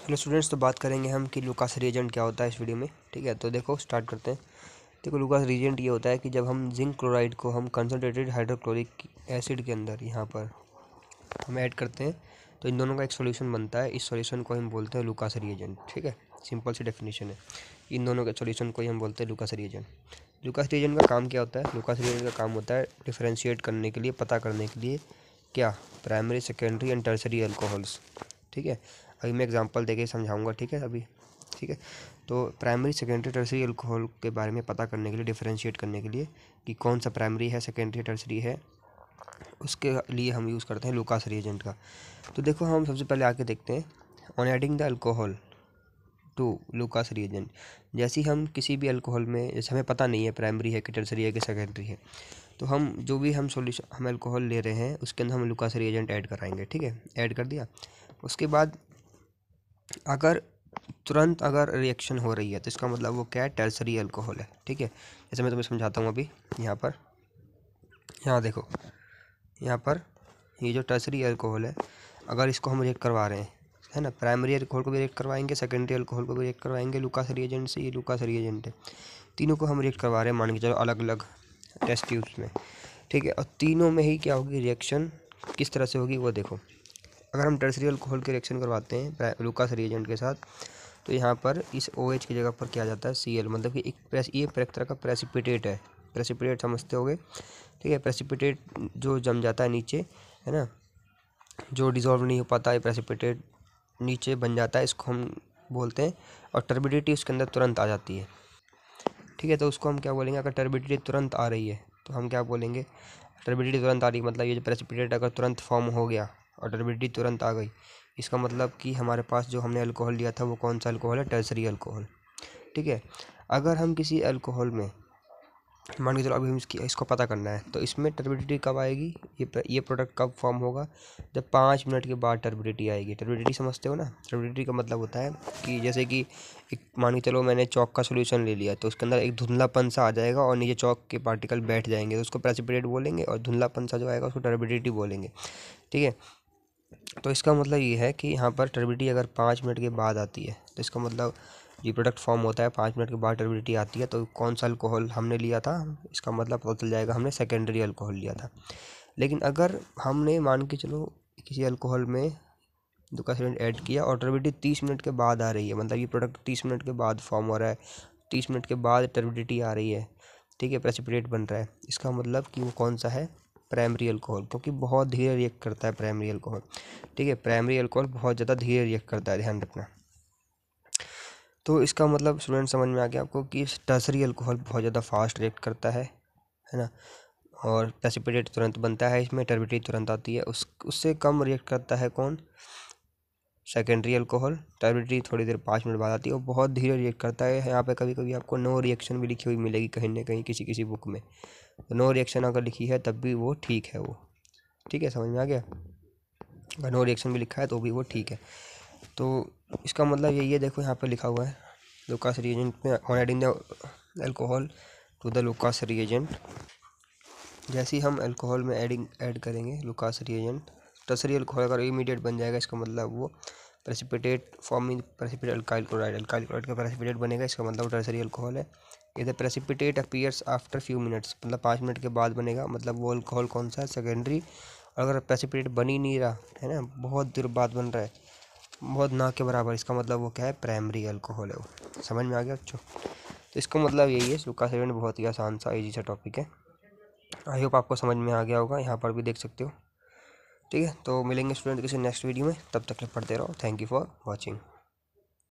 Hello students, तो बात करेंगे हम कि लुकास रिएजेंट क्या होता है इस वीडियो में। ठीक है, तो देखो स्टार्ट करते हैं। देखो लुकास रिएजेंट ये होता है कि जब हम जिंक क्लोराइड को हम कंसनट्रेटेड हाइड्रोक्लोरिक एसिड के अंदर यहाँ पर हम ऐड करते हैं तो इन दोनों का एक सॉल्यूशन बनता है। इस सॉल्यूशन को हम बोलते हैं लुकास रिएजेंट। ठीक है, सिंपल सी डेफिनेशन है। इन दोनों के सॉल्यूशन को ही हम बोलते हैं लुकास रिएजेंट। लुकास रिएजेंट का काम क्या होता है? लुकास रिएजेंट का काम होता है डिफरेंशिएट करने के लिए, पता करने के लिए क्या, primary, secondary and tertiary alcohols. ठीक है, अभी मैं एग्जांपल देके समझाऊंगा। ठीक है अभी, ठीक है। तो प्राइमरी, सेकेंडरी, टर्सरी अल्कोहल के बारे में पता करने के लिए, डिफरेंशिएट करने के लिए कि कौन सा प्राइमरी है, सेकेंडरी, टर्सरी है, उसके लिए हम यूज़ करते हैं लुकास रिएजेंट का। तो देखो हम सबसे पहले आके देखते हैं, on adding the alcohol to Lucas reagent. जैसे ही हम किसी भी अल्कोहल में, जैसे हमें पता नहीं है प्राइमरी है कि टर्सरी है कि सेकेंडरी है, तो हम जो भी हम सॉल्यूशन, हम अल्कोहल ले रहे हैं उसके अंदर हम लुकास रिएजेंट ऐड कराएंगे। ठीक है, ऐड कर दिया। उसके बाद अगर तुरंत अगर रिएक्शन हो रही है तो इसका मतलब वो क्या है, टर्सरी अल्कोहल है। ठीक है, जैसे मैं तुम्हें समझाता हूँ अभी। यहाँ देखो, यहाँ पर ये जो टर्सरी अल्कोहल है, अगर इसको हम रिएक्ट करवा रहे हैं, है ना, प्राइमरी अल्कोहल को भी रिएक्ट करवाएंगे, सेकेंडरी अल्कोहल को भी रिएक्ट करवाएंगे लुकास रिएजेंट से। ये लुकास रिएजेंट है, तीनों को हम रिएक्ट करवा रहे हैं, मान के चलो अलग अलग टेस्ट ट्यूब्स में। ठीक है, और तीनों में ही क्या होगी, रिएक्शन किस तरह से होगी वो देखो। अगर हम टर्सरी अल्कोहल के रिएक्शन करवाते हैं लुकास रिएजेंट के साथ, तो यहाँ पर इस OH की जगह पर क्या आ जाता है, Cl, मतलब कि ये एक तरह का प्रेसिपिटेट है। प्रेसिपिटेट समझते होगे। ठीक है, प्रेसिपिटेट जो जम जाता है नीचे, है ना, जो डिज़ोल्व नहीं हो पाता है, प्रेसिपिटेट नीचे बन जाता है, इसको हम बोलते हैं। और टर्बिडिटी उसके अंदर तुरंत आ जाती है। ठीक है, तो उसको हम क्या बोलेंगे, अगर टर्बिडिटी तुरंत आ रही है तो हम क्या बोलेंगे, टर्बिडिटी तुरंत आ रही है मतलब ये जो प्रेसिपिटेट अगर तुरंत फॉर्म हो गया और टर्बिडिटी तुरंत आ गई, इसका मतलब कि हमारे पास जो हमने अल्कोहल लिया था वो कौन सा अल्कोहल है, टर्सरी अल्कोहल। ठीक है, अगर हम किसी अल्कोहल में, मान के चलो अभी हम इसको पता करना है, तो इसमें टर्बिडिटी कब आएगी, ये प्रोडक्ट कब फॉर्म होगा, जब 5 मिनट के बाद टर्बिडिटी आएगी। टर्बिडिटी समझते हो ना? टर्बिडिटी का मतलब होता है कि जैसे कि एक, मान के चलो मैंने चौक का सोल्यूशन ले लिया, तो उसके अंदर एक धुंधलापन सा आ जाएगा और नीचे चौक के पार्टिकल बैठ जाएंगे, तो उसको प्रेसिपिटेट बोलेंगे, और धुंधलापन सा जो आएगा उसको टर्बिडिटी बोलेंगे। ठीक है, तो इसका मतलब ये है कि यहाँ पर टर्बिडिटी अगर 5 मिनट के बाद आती है, तो इसका मतलब ये प्रोडक्ट फॉर्म होता है, 5 मिनट के बाद टर्बिडिटी आती है, तो कौन सा अल्कोहल हमने लिया था, इसका मतलब पता चल जाएगा हमने सेकेंडरी अल्कोहल लिया था। लेकिन अगर हमने, मान के चलो, किसी अल्कोहल में लुकास रिएजेंट ऐड किया और टर्बिडिटी 30 मिनट के बाद आ रही है, मतलब ये प्रोडक्ट 30 मिनट के बाद फॉर्म हो रहा है, 30 मिनट के बाद टर्बिडिटी आ रही है, ठीक है, प्रेसिपिटेट बन रहा है, इसका मतलब कि वो कौन सा है, प्राइमरी अल्कोहल, क्योंकि बहुत धीरे रिएक्ट करता है प्राइमरी अल्कोहल। ठीक है, प्राइमरी अल्कोहल बहुत ज़्यादा धीरे रिएक्ट करता है, ध्यान रखना। तो इसका मतलब स्टूडेंट समझ में आ गया आपको कि टर्सरी अल्कोहल बहुत ज़्यादा फास्ट रिएक्ट करता है ना, और प्रेसिपिटेट तुरंत बनता है, इसमें टर्बिडिटी तुरंत आती है। उससे कम रिएक्ट करता है कौन, सेकेंडरी अल्कोहल, टर्बिडिटी थोड़ी देर 5 मिनट बाद आती है और बहुत धीरे रिएक्ट करता है। यहाँ पे कभी कभी आपको नो रिएक्शन भी लिखी हुई मिलेगी कहीं ना कहीं किसी किसी बुक में, तो नो रिएक्शन अगर लिखी है तब भी वो ठीक है वो। ठीक है, समझ में आ गया? अगर नो रिएक्शन भी लिखा है तो भी वो ठीक है। तो इसका मतलब यही है, देखो यहाँ पे लिखा हुआ है लुकास रिएजेंट में, on adding the alcohol to the Lucas reagent. जैसे ही हम अल्कोहल में ऐड करेंगे लुकास रिएजेंट, टर्सरी अल्कोहल अगर इमीडिएट बन जाएगा, इसका मतलब वो precipitate forming precipitate alkyl chloride का प्रेसिपिटेट बनेगा, इसका मतलब वो टर्सरी अल्कोहल है। इधर precipitate appears after few minutes, मतलब 5 मिनट के बाद बनेगा, मतलब वो अल्कोहल कौन सा है, सेकेंडरी। अगर प्रेसिपिटेट बन ही नहीं रहा है ना, बहुत देर बाद बन रहा है, बहुत ना के बराबर, इसका मतलब वो क्या है, प्राइमरी अल्कोहल है वो। समझ में आ गया बच्चों? तो इसका मतलब यही है, लुकास रिएजेंट बहुत ही आसान सा ईजी सा टॉपिक है। आई होप आपको समझ में आ गया होगा, यहाँ पर भी देख सकते हो। ठीक है, तो मिलेंगे स्टूडेंट किसी नेक्स्ट वीडियो में, तब तक के लिए पढ़ते रहो। Thank you for watching.